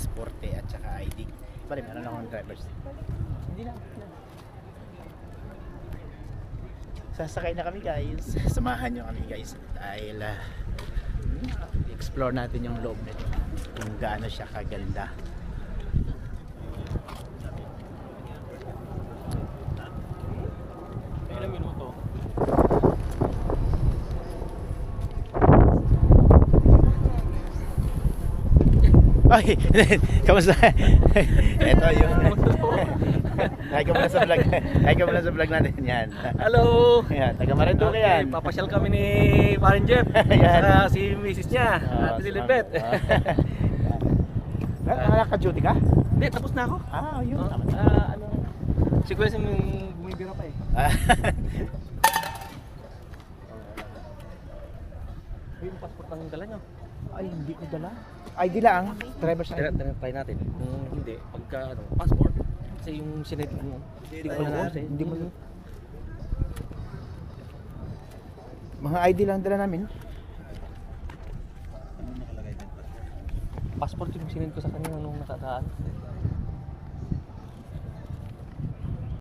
pasporte at saka ID. Bali, meron akong driver's. Hindi na. Sasakay na kami guys. Samahan nyo kami guys dahil explore natin yung loob nito kung gaano siya kaganda. Ilang minuto? Ay, kamusta? Ito yung Hi ka muna sa vlog. Hi ka muna sa vlog natin yan. Hello! Yan, taga Marinduque yan. Papasyal kami ni Parin Jeff. Yan. Saka si Mrs. niya, Ate Lilibet. Nakaka-duty ka? Hindi, tapos na ako. Yun. Tama. Ano, si Kuya yung bumibira pa eh. Yung passport ang dala nyo. Ay, hindi ko dala. ID lang. Driver's ID. Try natin. Kung hindi, pagka passport, kasi yung sinid mo, hindi ko na natin. Hindi mo. Mga ID lang dala namin. Passport yung sinid ko sa kanya nung nakadaan.